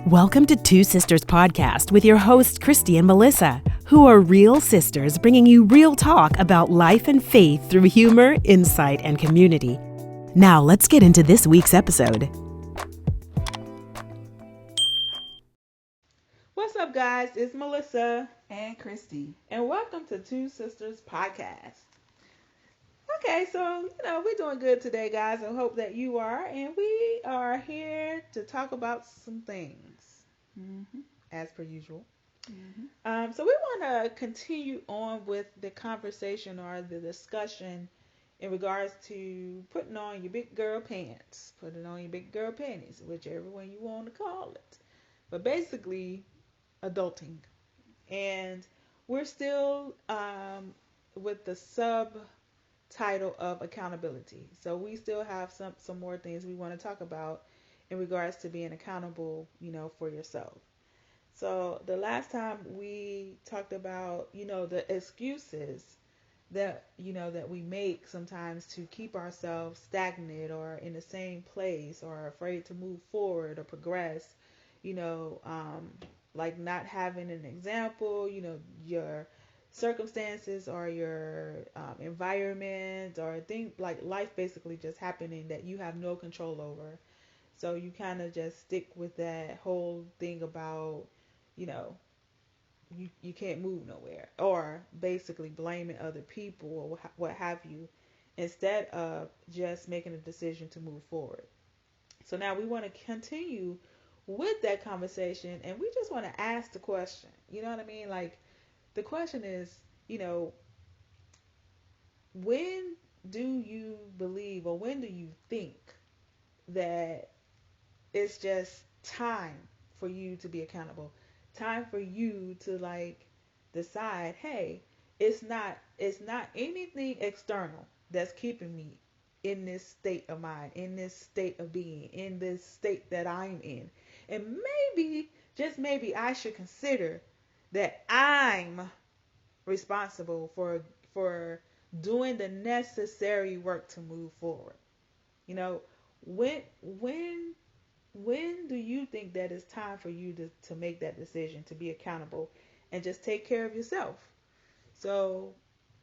Welcome to Two Sisters Podcast with your hosts, Kristy and Melissa, who are real sisters bringing you real talk about life and faith through humor, insight, and community. Now, let's get into this week's episode. What's up, guys? It's Melissa and Kristy, and welcome to Two Sisters Podcast. Okay, so, we're doing good today, guys. I hope that you are, and we are here to talk about some things, as per usual. So we want to continue on with the conversation or the discussion in regards to putting on your big girl pants, putting on your big girl panties, whichever one you want to call it. But basically, adulting. And we're still with the subtitle of accountability. So we still have some more things we want to talk about in regards to being accountable, for yourself. So the last time we talked about, the excuses that, that we make sometimes to keep ourselves stagnant or in the same place or afraid to move forward or progress, like not having an example, your circumstances or your environment or things like life basically just happening that you have no control over. So you kind of just stick with that whole thing about, you can't move nowhere or basically blaming other people or what have you instead of just making a decision to move forward. So now we want to continue with that conversation and we just want to ask the question. You know what I mean? Like the question is, when do you believe or when do you think that it's just time for you to be accountable? Time for you to decide, hey, it's not anything external that's keeping me in this state of mind, in this state of being, in this state that I'm in. And maybe, just maybe, I should consider that I'm responsible for doing the necessary work to move forward. When when do you think that it's time for you to make that decision, to be accountable and just take care of yourself? So,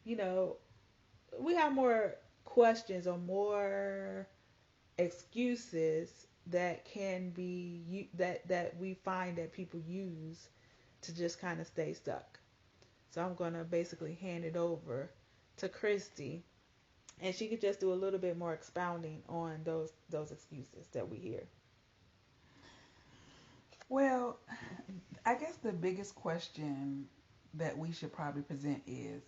we have more questions or more excuses that can be that we find that people use to just kind of stay stuck. So I'm going to basically hand it over to Kristy and she could just do a little bit more expounding on those excuses that we hear. Well, I guess the biggest question that we should probably present is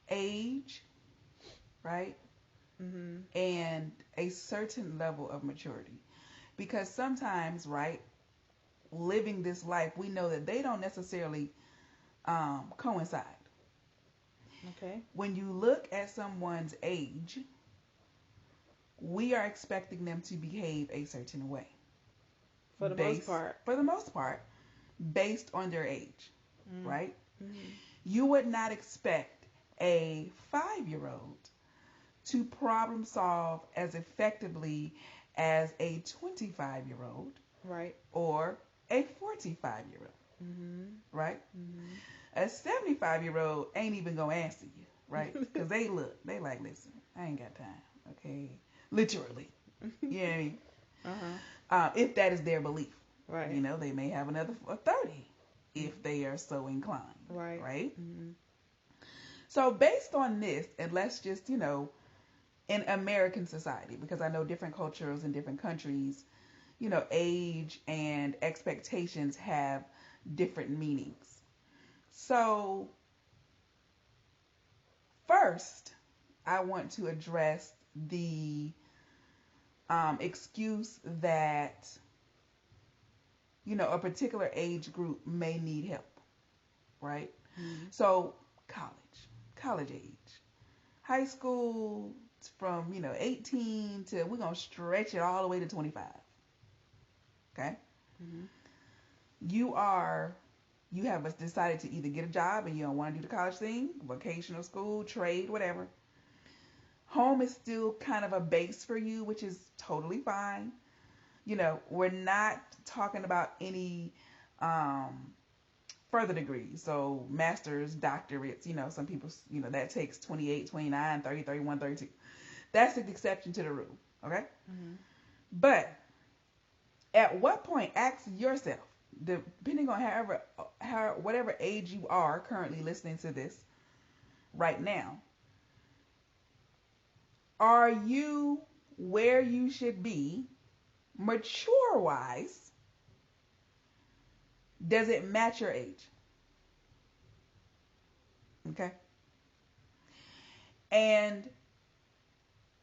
age, right? And a certain level of maturity. Because sometimes, right, living this life, we know that they don't necessarily coincide. Okay. When you look at someone's age, we are expecting them to behave a certain way. For the most part. For the most part, based on their age, right? Mm-hmm. You would not expect a 5-year-old to problem solve as effectively as a 25-year-old. Right. Or a 45-year-old. Right? A 75-year-old ain't even gonna answer you, right? Because they like, listen, I ain't got time, okay? Literally. You know what I mean? If that is their belief. Right. They may have another 30 if they are so inclined. Right. Right? So based on this, and let's just, in American society, because I know different cultures in different countries, age and expectations have different meanings. So first, I want to address the excuse that, a particular age group may need help, right? So college age, high school from, 18 to, we're going to stretch it all the way to 25. Okay? You have decided to either get a job and you don't want to do the college thing, vocational school, trade, whatever. Home is still kind of a base for you, which is totally fine. we're not talking about any further degrees. So master's, doctorates, some people, that takes 28, 29, 30, 31, 32. That's the exception to the rule. Okay. Mm-hmm. But at what point, ask yourself, depending on whatever age you are currently listening to this right now, are you where you should be mature wise? Does it match your age? Okay. And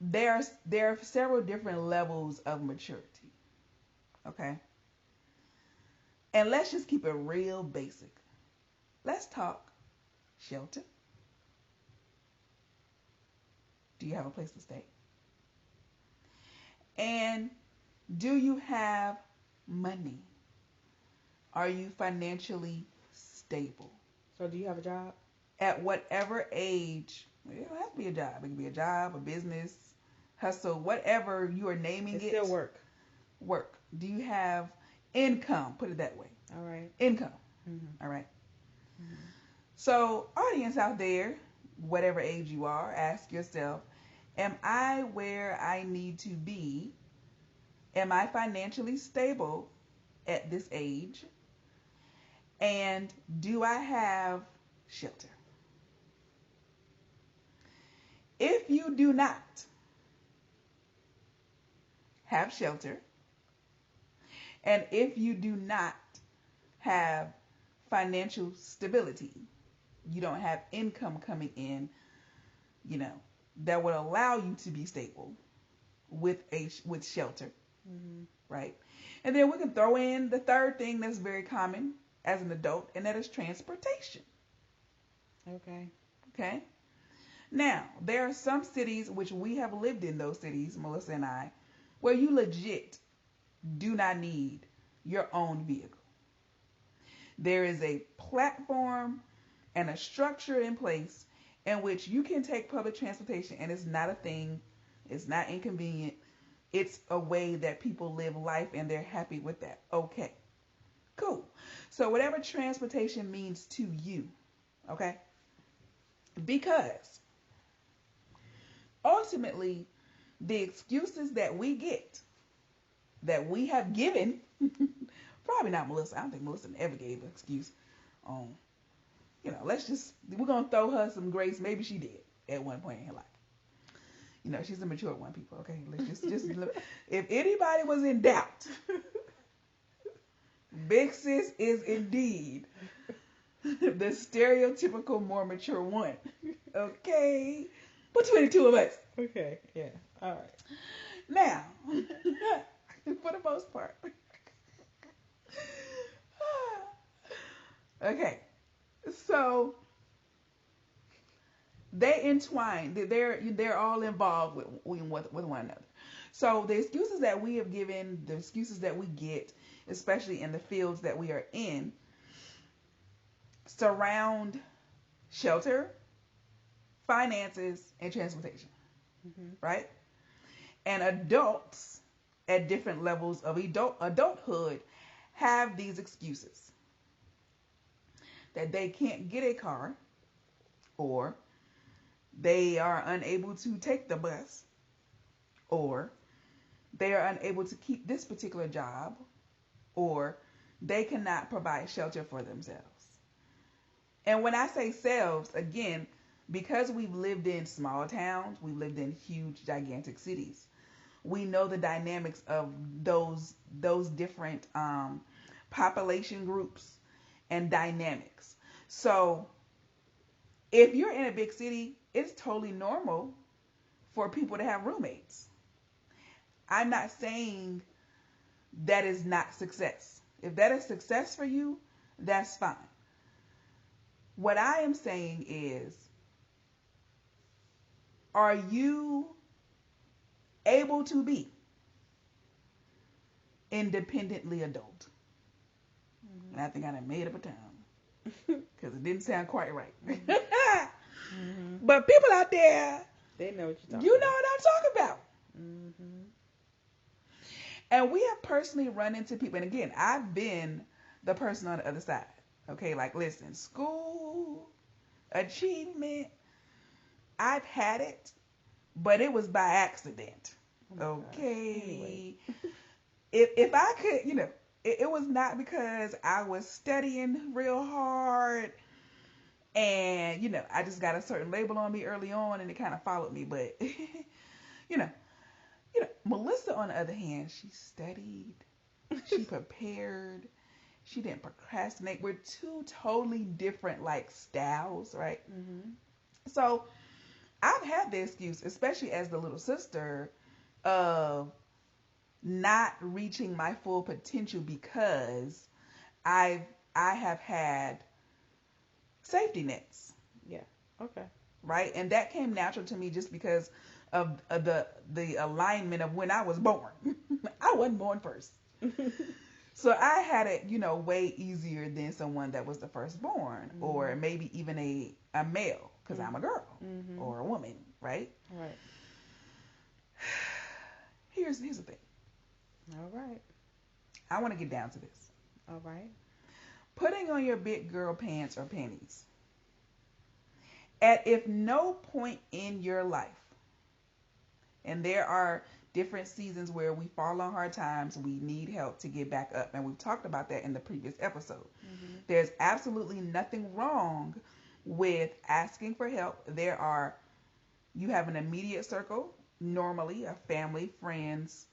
there are several different levels of maturity. Okay. And let's just keep it real basic. Let's talk shelter. Do you have a place to stay? And do you have money? Are you financially stable? So do you have a job? At whatever age, it don't have to be a job. It can be a job, a business, hustle, whatever you are naming it. It's still work. Work. Do you have income? Put it that way. All right. Income. Mm-hmm. All right. Mm-hmm. So, audience out there, whatever age you are, ask yourself, am I where I need to be? Am I financially stable at this age? And do I have shelter? If you do not have shelter, and if you do not have financial stability, you don't have income coming in, that would allow you to be stable with shelter, mm-hmm. right? And then we can throw in the third thing that's very common as an adult, and that is transportation. Okay. Now, there are some cities, which we have lived in those cities, Melissa and I, where you legit do not need your own vehicle. There is a platform and a structure in place in which you can take public transportation, and it's not a thing. It's not inconvenient. It's a way that people live life, and they're happy with that. Okay. Cool. So whatever transportation means to you, okay? Because ultimately, the excuses that we get, that we have given, probably not Melissa. I don't think Melissa ever gave an excuse on, we're going to throw her some grace. Maybe she did at one point in her life. She's a mature one, people. Okay. Let's just if anybody was in doubt, Big Sis is indeed the stereotypical more mature one. Okay. Between the two of us. Okay. Yeah. All right. Now, for the most part. Okay. So they entwine. They're all involved with one another. So the excuses that we have given, the excuses that we get, especially in the fields that we are in, surround shelter, finances, and transportation. Mm-hmm. Right? And adults at different levels of adulthood have these excuses. That they can't get a car, or they are unable to take the bus, or they are unable to keep this particular job, or they cannot provide shelter for themselves. And when I say selves, again, because we've lived in small towns, we've lived in huge, gigantic cities, we know the dynamics of those different population groups and dynamics. So if you're in a big city, it's totally normal for people to have roommates. I'm not saying that is not success. If that is success for you, that's fine. What I am saying is, are you able to be independently adult? Mm-hmm. And I think I done made up a term because it didn't sound quite right. Mm-hmm. But people out there, they know what you're talking about. You know what I'm talking about. Mm-hmm. And we have personally run into people, and again, I've been the person on the other side. Okay, like listen, school, achievement, I've had it, but it was by accident. Okay. Anyway. If I could, it was not because I was studying real hard and, I just got a certain label on me early on and it kind of followed me. But, Melissa, on the other hand, she studied, she prepared, she didn't procrastinate. We're two totally different, styles, right? Mm-hmm. So I've had the excuse, especially as the little sister, of not reaching my full potential because I have had safety nets. Yeah. Okay. Right? And that came natural to me just because of the alignment of when I was born. I wasn't born first. So I had it, way easier than someone that was the firstborn, mm-hmm. or maybe even a male, because mm-hmm. I'm a girl, mm-hmm. or a woman, right? Right. Here's the thing. All right. I want to get down to this. All right. Putting on your big girl pants or panties. If no point in your life, and there are different seasons where we fall on hard times, we need help to get back up, and we've talked about that in the previous episode. Mm-hmm. There's absolutely nothing wrong with asking for help. You have an immediate circle, normally a family, friends,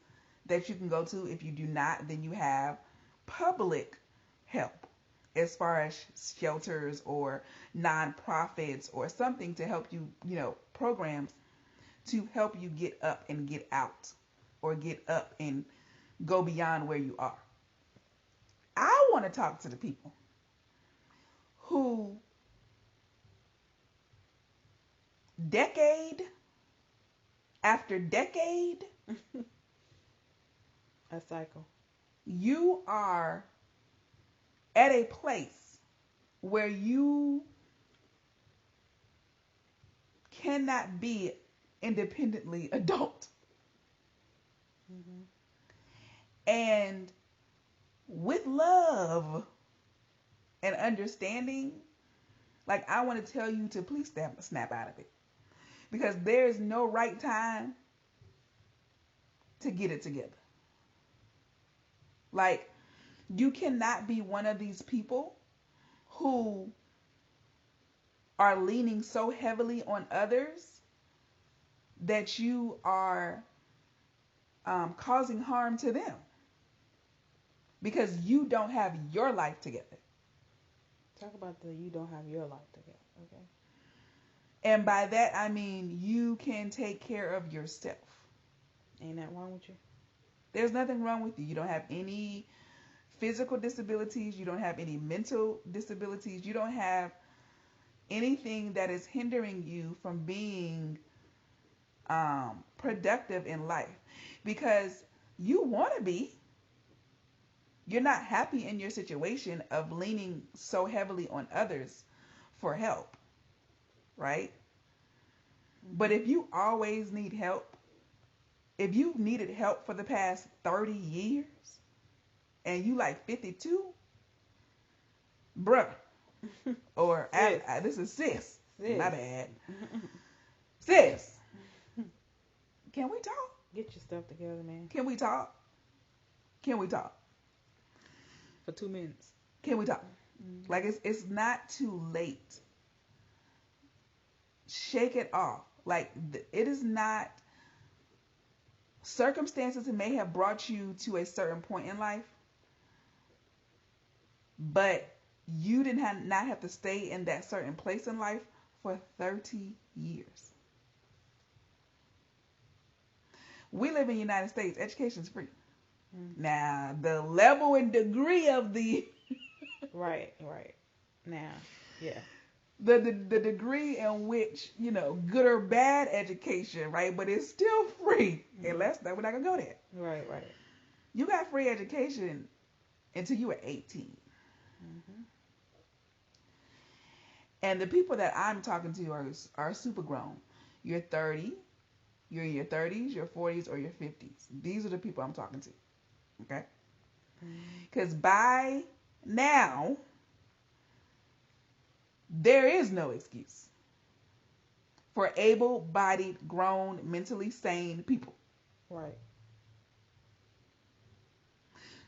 that you can go to. If you do not, then you have public help as far as shelters or nonprofits or something to help you, programs to help you get up and get out or get up and go beyond where you are. I want to talk to the people who decade after decade a cycle. You are at a place where you cannot be independently adult. Mm-hmm. And with love and understanding, I want to tell you to please snap out of it. Because there's no right time to get it together. You cannot be one of these people who are leaning so heavily on others that you are causing harm to them because you don't have your life together. Talk about you don't have your life together, okay? And by that, I mean you can take care of yourself. Ain't that wrong with you? There's nothing wrong with you. You don't have any physical disabilities. You don't have any mental disabilities. You don't have anything that is hindering you from being productive in life because you want to be. You're not happy in your situation of leaning so heavily on others for help, right? Mm-hmm. But if you always need help, if you've needed help for the past 30 years and you 52, bruh, or this is sis. My bad. Sis, can we talk? Get your stuff together, man. Can we talk? For 2 minutes. Can we talk? Mm-hmm. It's not too late. Shake it off. It is not. Circumstances may have brought you to a certain point in life, but you not have to stay in that certain place in life for 30 years. We live in the United States. Education is free. Mm-hmm. Now, the level and degree of the... Right. Now, yeah. The degree in which, good or bad education, right? But it's still free. Mm-hmm. Unless we're not going to go there. Right. You got free education until you were 18. Mm-hmm. And the people that I'm talking to are super grown. You're 30. You're in your 30s, your 40s, or your 50s. These are the people I'm talking to. Okay? Because by now, there is no excuse for able-bodied, grown, mentally sane people. Right.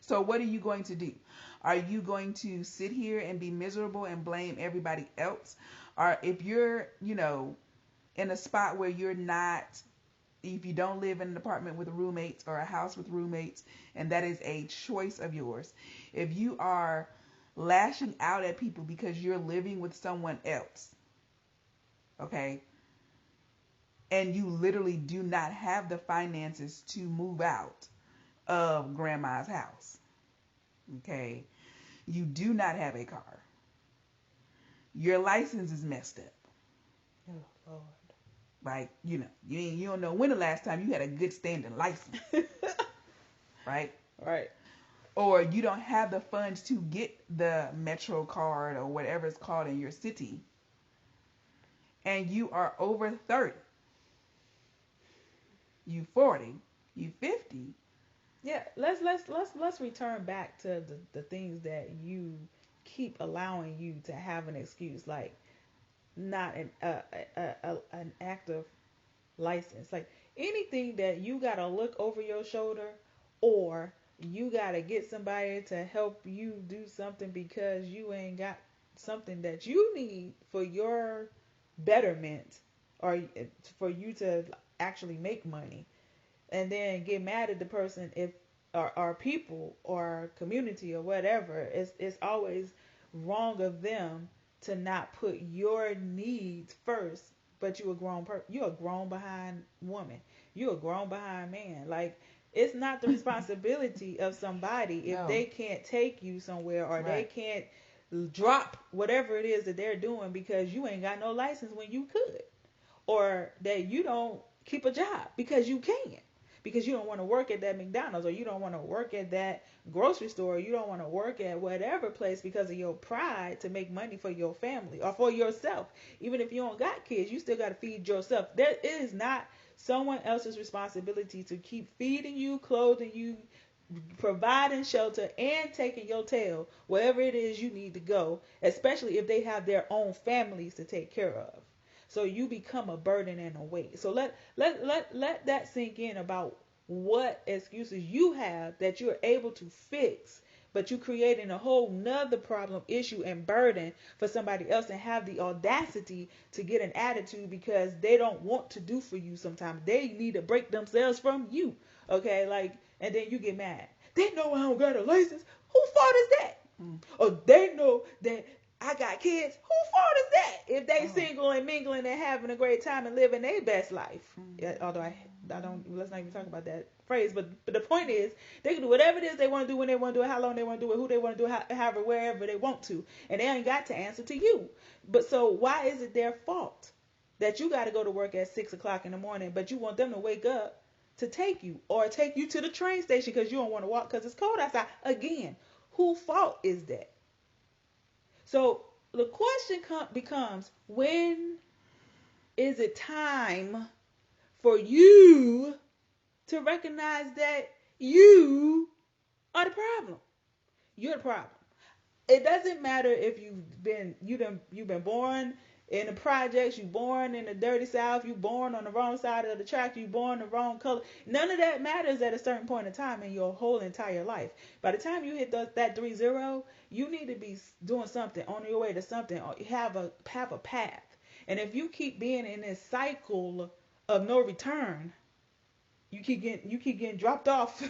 So what are you going to do? Are you going to sit here and be miserable and blame everybody else? Or if you're, in a spot where you're not, if you don't live in an apartment with roommates or a house with roommates, and that is a choice of yours, if you are lashing out at people because you're living with someone else, okay, and you literally do not have the finances to move out of grandma's house, okay, you do not have a car, your license is messed up. Oh, Lord. Like, you don't know when the last time you had a good standing license. Right? Right. Or you don't have the funds to get the Metro card or whatever it's called in your city. And you are over 30. You 40. You 50. Yeah, let's return back to the things that you keep allowing you to have an excuse, like not an active license, like anything that you gotta look over your shoulder, or you gotta get somebody to help you do something because you ain't got something that you need for your betterment, or for you to actually make money, and then get mad at the person if or people or community or whatever. It's always wrong of them to not put your needs first. But you're a grown behind woman, you're a grown behind man. Like, it's not the responsibility of somebody if No. they can't take you somewhere, or they Right. can't drop whatever it is that they're doing because you ain't got no license when you could, or that you don't keep a job because you can, because you don't want to work at that McDonald's, or you don't want to work at that grocery store, or you don't want to work at whatever place because of your pride to make money for your family or for yourself. Even if you don't got kids, you still got to feed yourself. It is not someone else's responsibility to keep feeding you, clothing you, providing shelter, and taking your tail wherever it is you need to go, especially if they have their own families to take care of. So you become a burden and a weight. So let that sink in about what excuses you have that you're able to fix, but you creating a whole nother problem, issue, and burden for somebody else, and have the audacity to get an attitude because they don't want to do for you sometimes. They need to break themselves from you. Okay, like, and then you get mad. They know I don't got a license. Whose fault is that? Or they know that I got kids. Whose fault is that? If they single and mingling and having a great time and living their best life. Yeah, although I don't, let's not even talk about that phrase. But the point is, they can do whatever it is they want to do, when they want to do it, how long they want to do it, who they want to do it, however, wherever they want to, and they ain't got to answer to you. But so why is it their fault that you got to go to work at 6 o'clock in the morning, but you want them to wake up to take you, or take you to the train station because you don't want to walk because it's cold outside? Again, whose fault is that? So the question becomes, when is it time for you to recognize that you are the problem? You're the problem. It doesn't matter if you've been born in the projects, you born in the dirty South, you born on the wrong side of the track, you born the wrong color. None of that matters at a certain point in time in your whole entire life. By the time you hit that 3-0, you need to be doing something, on your way to something, or have a path. And if you keep being in this cycle of no return, you keep getting dropped off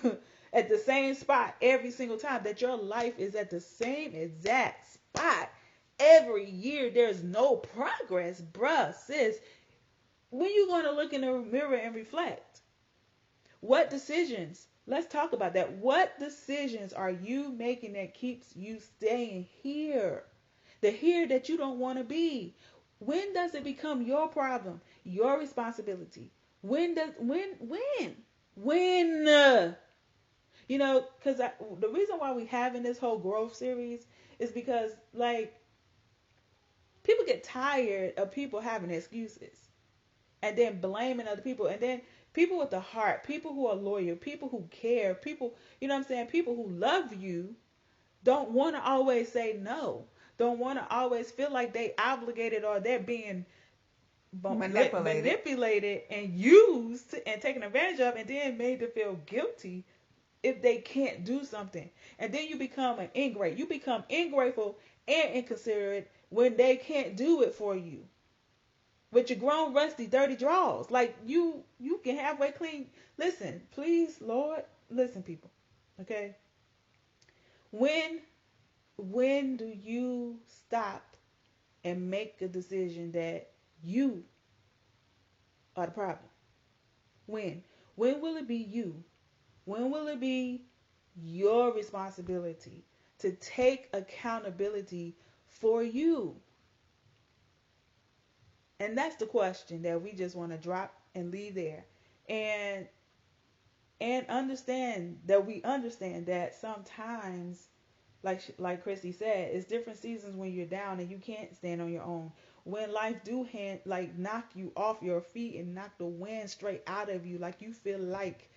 at the same spot every single time, that your life is at the same exact spot every year. There's no progress, bruh, sis. When you going to look in the mirror and reflect? What decisions? Let's talk about that. What decisions are you making that keeps you staying here? The here that you don't want to be. When does it become your problem, your responsibility? When? Because the reason why we having this whole growth series is because, like, people get tired of people having excuses and then blaming other people, and then People with the heart, people who are loyal, people who care, people, you know what I'm saying, people who love you don't want to always say no. Don't want to always feel like they obligated or they're being manipulated and used and taken advantage of and then made to feel guilty if they can't do something. And then you become an ingrate. You become ingrateful and inconsiderate when they can't do it for you. With your grown, rusty, dirty drawers. Like you can halfway clean. Listen, please, Lord, listen, people. Okay? When do you stop and make a decision that you are the problem? When? When will it be you? When will it be your responsibility to take accountability for you? And that's the question that we just want to drop and leave there. And understand that sometimes, like Kristy said, it's different seasons when you're down and you can't stand on your own. When life do knock you off your feet and knock the wind straight out of you, like you feel like,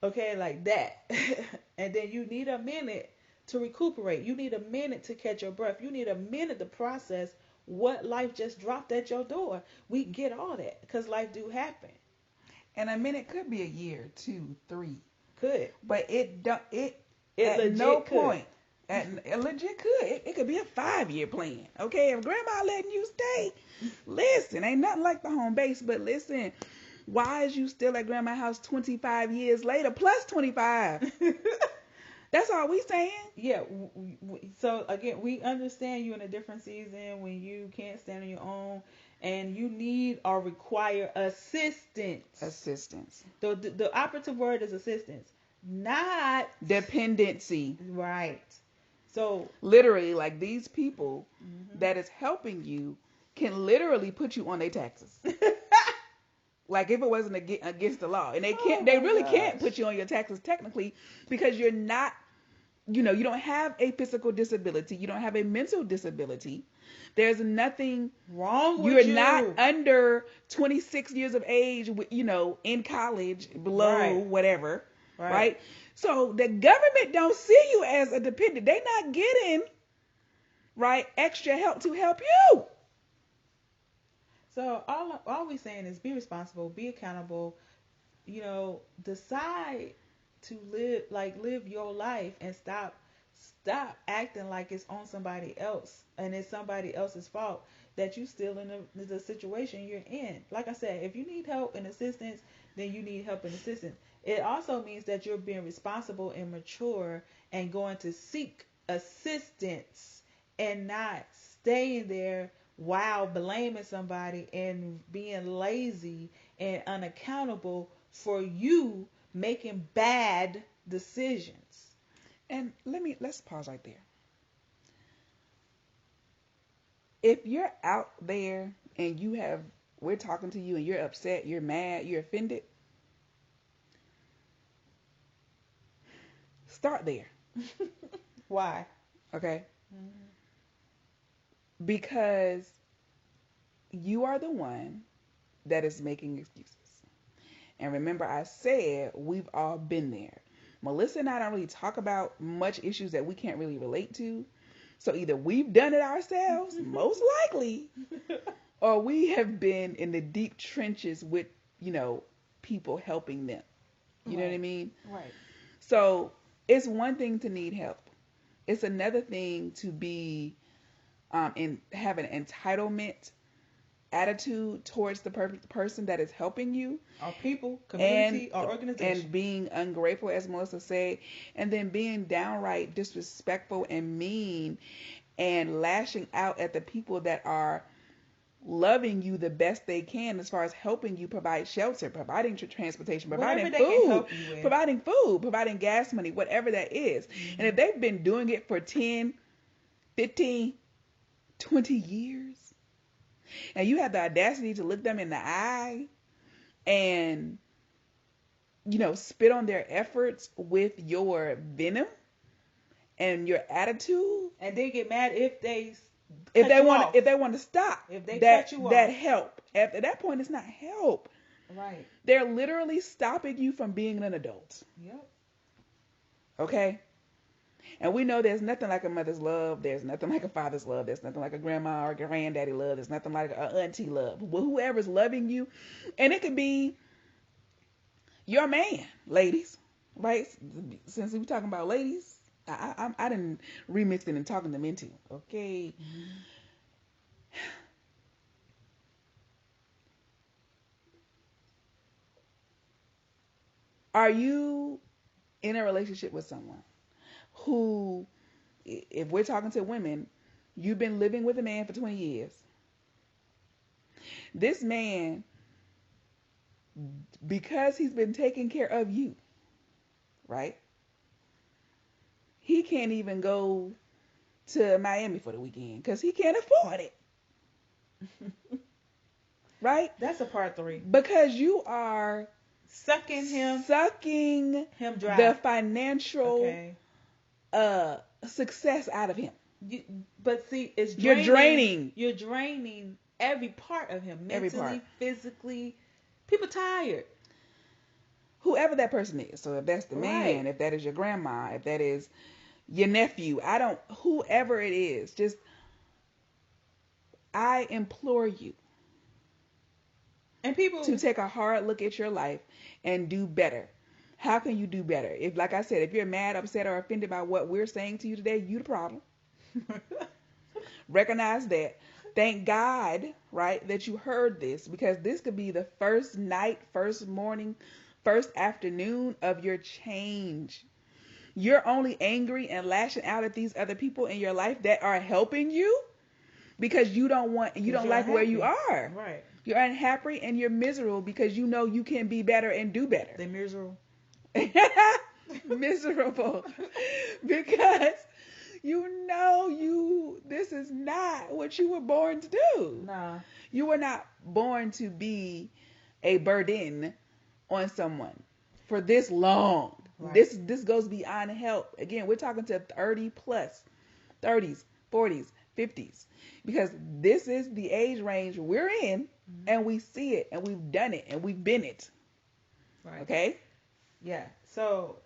okay, like that. And then you need a minute to recuperate. You need a minute to catch your breath. You need a minute to process what life just dropped at your door. We get all that because life do happen. And a minute could be a year, 2, 3. Could. But it at legit no could. point. It legit could. It could be a 5-year plan. Okay, if grandma letting you stay, listen, ain't nothing like the home base. But listen, why is you still at grandma's house 25 years later, plus 25? That's all we saying. Yeah. So again, we understand you in a different season when you can't stand on your own and you need or require assistance. The operative word is assistance, not dependency. Right. So literally, like these people that is helping you can literally put you on their taxes. Like if it wasn't against the law, and they can't, they really can't put you on your taxes technically because you're not, you don't have a physical disability, you don't have a mental disability. There's nothing wrong with you. You're not under 26 years of age, in college, below whatever, right? So the government don't see you as a dependent. They're not getting extra help to help you. So all we're saying is be responsible, be accountable, decide to live your life and stop acting like it's on somebody else and it's somebody else's fault that you still in the situation you're in. Like I said, if you need help and assistance, then you need help and assistance. It also means that you're being responsible and mature and going to seek assistance and not staying there while blaming somebody and being lazy and unaccountable for you making bad decisions. And let's pause right there. If you're out there and we're talking to you and you're upset, you're mad, you're offended, start there. Why? Okay. Because you are the one that is making excuses. And remember, I said we've all been there. Melissa and I don't really talk about much issues that we can't really relate to. So either we've done it ourselves, most likely, or we have been in the deep trenches with, people helping them. You know what I mean? Right. So it's one thing to need help. It's another thing to be and have an entitlement attitude towards the person that is helping you, or people, community, or organization, and being ungrateful, as Melissa said, and then being downright disrespectful and mean and lashing out at the people that are loving you the best they can as far as helping you provide shelter, providing transportation, providing food, providing gas money, whatever that is. And if they've been doing it for 10, 15, 20 years, and you have the audacity to look them in the eye and, spit on their efforts with your venom and your attitude, and they get mad if they want to stop, if they cut you off, that help. After that point, it's not help. Right. They're literally stopping you from being an adult. Yep. Okay? And we know there's nothing like a mother's love. There's nothing like a father's love. There's nothing like a grandma or granddaddy love. There's nothing like a auntie love. Whoever's loving you. And it could be your man, ladies. Right? Since we're talking about ladies, I didn't remix it and talking them into. Okay? Mm-hmm. Are you in a relationship with someone who, if we're talking to women, you've been living with a man for 20 years. This man, because he's been taking care of you, right? He can't even go to Miami for the weekend because he can't afford it. Right? That's a part 3. Because you are Sucking him dry. the financial Okay. success out of him. But see, it's draining. You're draining every part of him, mentally, Every part. physically. People tired. Whoever that person is. So if that's the man, Right. if that is your grandma, if that is your nephew, whoever it is, just, I implore you And people to take a hard look at your life and do better. How can you do better? If, like I said, if you're mad, upset, or offended by what we're saying to you today, you the problem. Recognize that. Thank God, right, that you heard this, because this could be the first night, first morning, first afternoon of your change. You're only angry and lashing out at these other people in your life that are helping you because you don't like unhappy. where you are. Right. You're unhappy and you're miserable because you know you can be better and do better. They're miserable. Miserable because you know this is not what you were born to do. Nah. You were not born to be a burden on someone for this long. Right. This goes beyond help. Again, we're talking to 30 plus, 30s, 40s, 50s, because this is the age range we're in, and we see it, and we've done it, and we've been it. Right. Okay? Yeah. So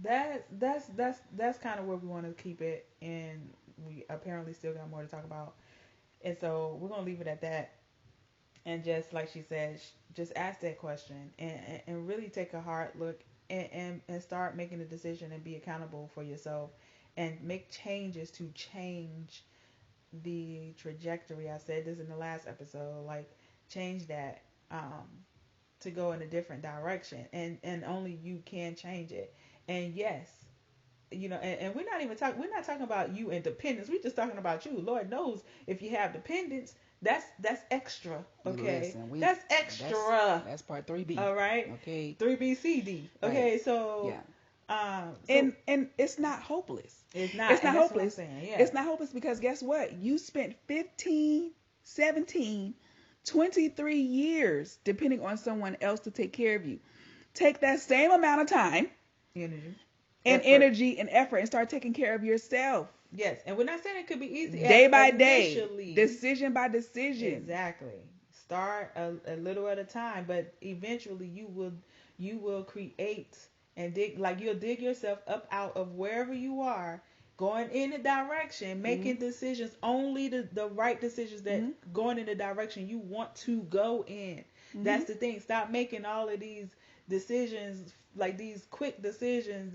that's kind of where we want to keep it, and we apparently still got more to talk about, and so we're gonna leave it at that. And just like she said, just ask that question and really take a hard look and start making a decision and be accountable for yourself and make changes to change the trajectory. I said this in the last episode, like change that to go in a different direction, and only you can change it. And yes, and we're not talking about you independence. We're just talking about you. Lord knows if you have dependence, that's extra. Okay. Listen, that's extra. That's part 3B. All right. Okay. 3BCD. Okay. Right. So yeah. So and it's not hopeless. It's not hopeless. Yeah. It's not hopeless because guess what? You spent 15, 17, 23 years depending on someone else to take care of you. Take that same amount of time, energy and effort, and start taking care of yourself. Yes, and we're not saying it could be easy. Day by day, decision by decision. Exactly. Start a little at a time, but eventually you will create and you'll dig yourself up out of wherever you are, going in a direction, making decisions, only the right decisions that going in the direction you want to go in. That's the thing. Stop making all of these decisions, like these quick decisions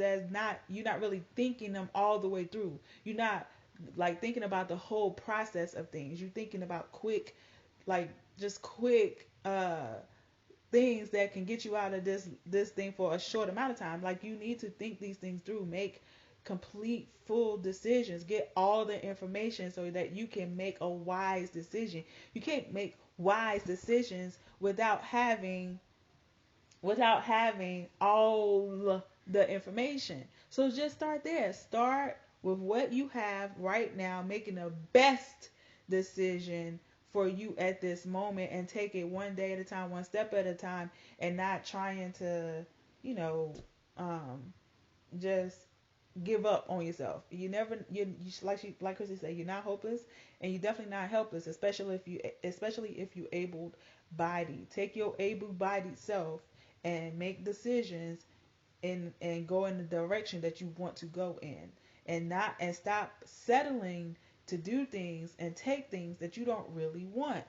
you're not really thinking them all the way through. You're not like thinking about the whole process of things. You're thinking about quick things that can get you out of this thing for a short amount of time. Like, you need to think these things through, make complete full decisions, get all the information so that you can make a wise decision. You can't make wise decisions without having all the information. So just start there. Start with what you have right now, making the best decision for you at this moment, and take it one day at a time, one step at a time, and not trying to, just give up on yourself. You like Kristy said, you're not hopeless, and you're definitely not helpless, especially if you able bodied. Take your able bodied self and make decisions and go in the direction that you want to go in, and stop settling to do things and take things that you don't really want.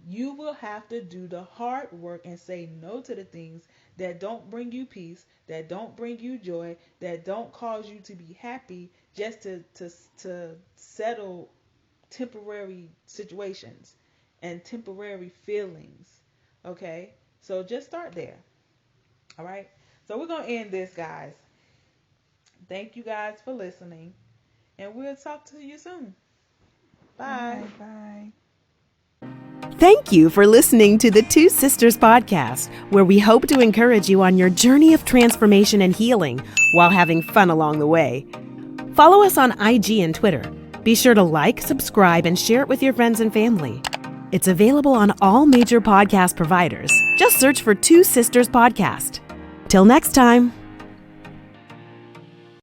You will have to do the hard work and say no to the things that don't bring you peace, that don't bring you joy, that don't cause you to be happy, just to settle temporary situations and temporary feelings. Okay? So just start there. All right? So we're going to end this, guys. Thank you guys for listening, and we'll talk to you soon. Bye. Bye. Thank you for listening to the Two Sisters Podcast, where we hope to encourage you on your journey of transformation and healing while having fun along the way. Follow us on IG and Twitter. Be sure to like, subscribe, and share it with your friends and family. It's available on all major podcast providers. Just search for Two Sisters Podcast. Till next time.